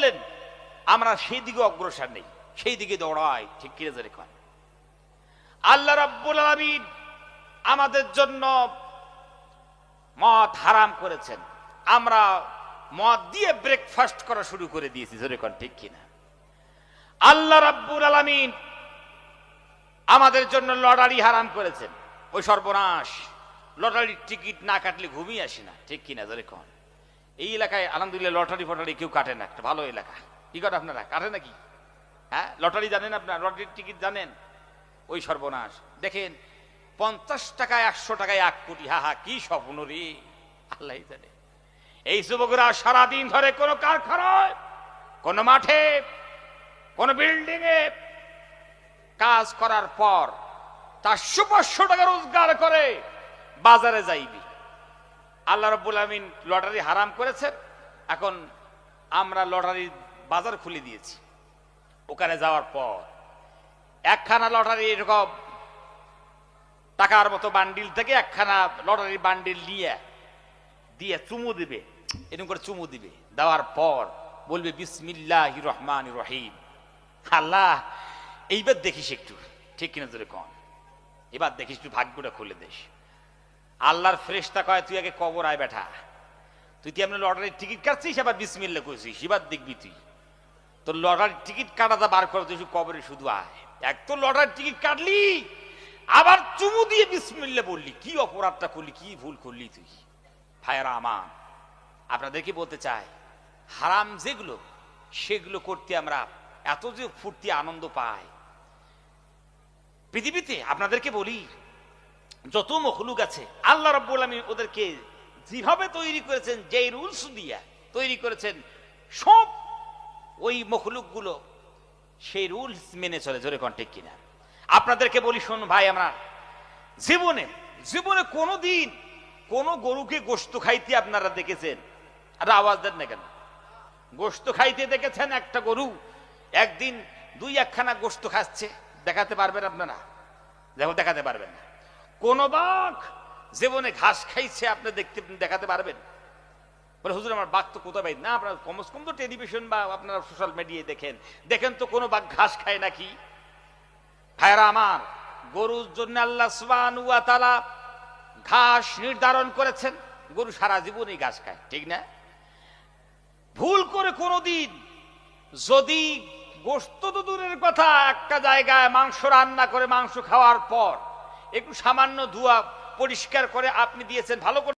বললেন, আমরা সেই দিকে অগ্রসর নেই, সেই দিকে দৌড়াই। ঠিক কি রে কয়? আল্লাহ রাব্বুল আলামিন আমাদের জন্য মদ হারাম করেছেন, আমরা মদ দিয়ে ব্রেকফাস্ট করা শুরু করে দিয়েছি। জোরে কোন ঠিক কিনা? আল্লাহ রাব্বুল আলামিন আমাদের জন্য লটারি হারাম করেছেন। ওই সর্বনাশ, লটারির টিকিট না কাটলে ঘুমিয়ে আসি না। ঠিক কিনা? জোরে কোন। এই এলাকায় আলহামদুলিল্লাহ লটারি ফটারি কেউ কাটে না, একটা ভালো এলাকা। কি করে আপনারা কাটে নাকি? হ্যাঁ, লটারি জানেন আপনার? লটারির টিকিট জানেন? ওই সর্বনাশ দেখেন, 50 টাকায় 100 টাকায় 1 কোটি। হা হা, কি স্বপ্ন রে, আল্লাহ জানে। এই যুবকরা সারাদিন ধরে কোন কারখানায়, কোন মাঠে, কোন বিল্ডিং এ কাজ করার পর 400-500 টাকা রোজগার করে বাজারে যাইবি। আল্লাহ রাব্বুল আলামিন লটারি হারাম করেছেন, এখন আমরা লটারির বাজার খুলে দিয়েছি। ওখানে যাওয়ার পর একখানা লটারি এরকম টাকার মতো বান্ডিল থেকে একখানা লটারির বান্ডিল দিয়ে চুমু দিবে, এরকম করে চুমু দিবে। দেওয়ার পর বলবে বিসমিল্লাহির রহমানির রহিম। আল্লাহ, এইবার দেখিস একটু। ঠিক কিনা জোরে কন? এবার দেখিস একটু, ভাগ্যটা খুলে দেশ। আল্লাহর ফেরেশতা কয়, তুই আগে কবর আয় বেটা, তুই কি এমনি লটারির টিকিট কাটছিস আবার বিসমিল্লাহ কইছিস, এবার দেখবি তুই। তোর লটারির টিকিট কাটাটা বার করে তুই কবরে শুধু আয়। এক তো লটারির টিকিট কাটলি, আবার চুমু দিয়ে বিসমিল্লাহ বললি, কি অপরাধটা করলি, কি ভুল করলি তুই? ভাইরা আমার, আপনাদেরকে বলতে চাই, হারাম যেগুলো সেগুলো করতে আমরা এত যে ফুর্তি আনন্দ পাই পৃথিবীতে। আপনাদেরকে বলি, যত মখলুক আছে আল্লাহ রাব্বুল আলামিন ওদেরকে যেভাবে তৈরি করেছেন, যেই রুলস দিয়া তৈরি করেছেন, সব ওই মখলুকগুলো সেই রুলস মেনে চলে। জোরে কোন ঠিক কিনা? আপনাদেরকে বলি, শুন ভাই, আমরা জীবনে কোনোদিন কোন গরুকে গোশত খাইতে আপনারা দেখেছেন? আর আওয়াজ দেন না কেন? গোশত খাইতে দেখেছেন একটা গরু একদিন 2-1খানা গোশত খাচ্ছে? দেখাতে পারবেন আপনারা? দেখো, দেখাতে পারবেন না। কোন বাঘ জীবনে ঘাস খাইছে আপনি দেখাতে পারবেন? বলে, হুজুর আমার বাঘ তো কোথায় পাই না। আপনার কমস কম তো টেলিভিশন বা আপনারা সোশ্যাল মিডিয়ায় দেখেন তো কোনো বাঘ ঘাস খায় নাকি? ভাইরা আমার, গরুর জন্য আল্লাহ সুবহানাহু ওয়া তাআলা ঘাস নির্ধারণ করেছেন, গরু সারা জীবনই ঘাস খায়। ঠিক না? ভুল করে কোনোদিন যদি গোশত তো দূরের কথা, একটা জায়গায় মাংস রান্না করে মাংস খাওয়ার পর একটু সামান্য ধোয়া পরিষ্কার করে আপনি দিয়েছেন, ভালো করে